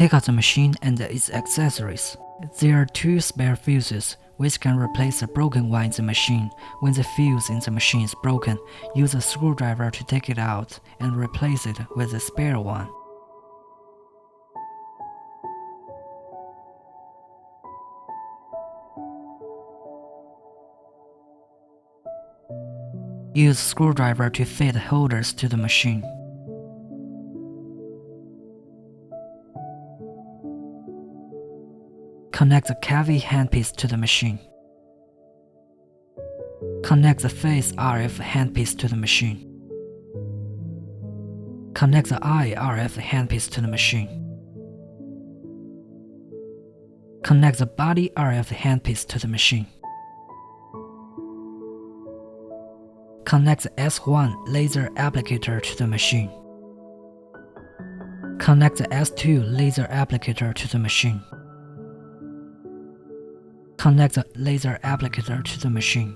Take out the machine and its accessories. There are 2 spare fuses, which can replace the broken one in the machine. When the fuse in the machine is broken, use a screwdriver to take it out and replace it with the spare one. Use screwdriver to fit holders to the machine. Connect the Cavi handpiece to the machine. Connect the phase RF handpiece to the machine. Connect the I RF handpiece to the machine. Connect the body RF handpiece to the machine. Connect the S1 laser applicator to the machine. Connect the S2 laser applicator to the machine. Connect the laser applicator to the machine.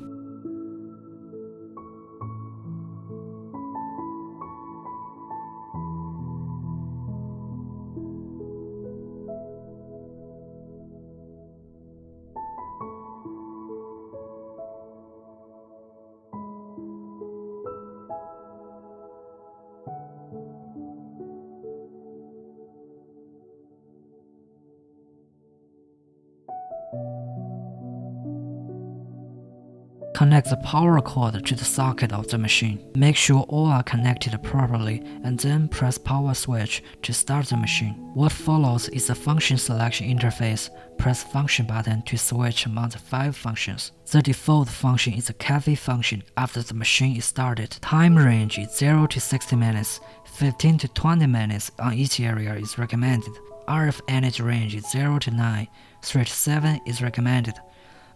Connect the power cord to the socket of the machine. Make sure all are connected properly and then press power switch to start the machine. What follows is the function selection interface. Press function button to switch among the 5 functions. The default function is the Cavi function after the machine is started. Time range is 0 to 60 minutes. 15 to 20 minutes on each area is recommended. RF energy range is 0 to 9. 3 to 7 is recommended.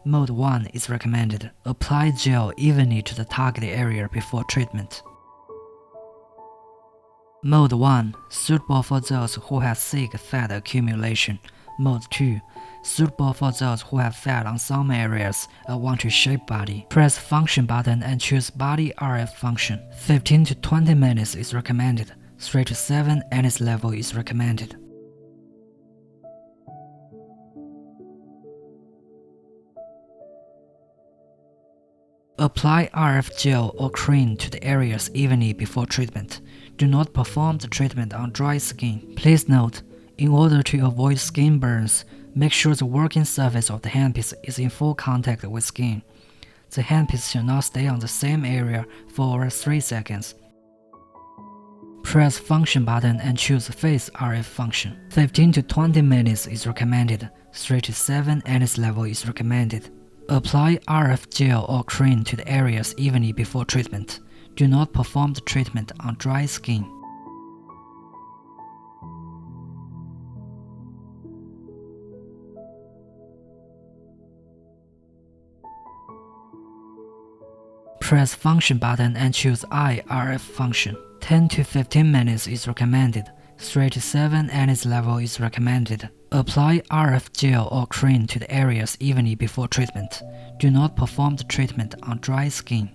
Mode 1 is recommended. Apply gel evenly to the target area before treatment. Mode 1, suitable for those who have thick fat accumulation. Mode 2, suitable for those who have fat on some areas and want to shape body. Press function button and choose body RF function. 15 to 20 minutes is recommended. 3 to 7 NS level is recommended. Apply RF gel or cream to the areas evenly before treatment. Do not perform the treatment on dry skin. Please note, in order to avoid skin burns, make sure the working surface of the handpiece is in full contact with skin. The handpiece should not stay on the same area for over 3 seconds. Press function button and choose phase RF function. 15 to 20 minutes is recommended. 3 to 7 NS level is recommended. Apply RF gel or cream to the areas evenly before treatment. Do not perform the treatment on dry skin. Press function button and choose I RF function. 10 to 15 minutes is recommended. 3 to 7 NS level is recommended. Apply RF gel or cream to the areas evenly before treatment. Do not perform the treatment on dry skin.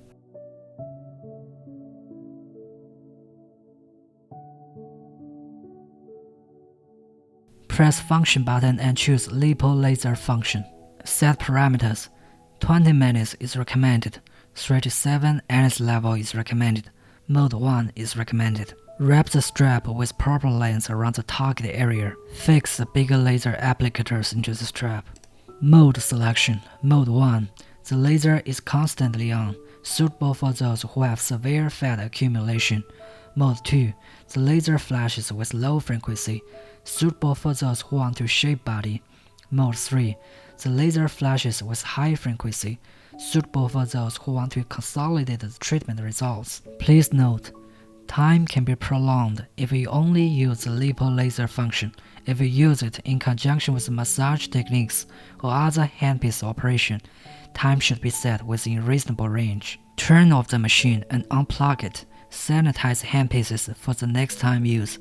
Press function button and choose lipo laser function. Set parameters. 20 minutes is recommended. 3 to 7 NS level is recommended. Mode 1 is recommended. Wrap the strap with proper length around the target area. Fix the bigger laser applicators into the strap. Mode selection. Mode 1. The laser is constantly on, suitable for those who have severe fat accumulation. Mode 2. The laser flashes with low frequency, suitable for those who want to shape body. Mode 3. The laser flashes with high frequency, suitable for those who want to consolidate the treatment results. Please note, time can be prolonged if you only use the lipo laser function. If you use it in conjunction with massage techniques or other handpiece operation, time should be set within reasonable range. Turn off the machine and unplug it. Sanitize handpieces for the next time use.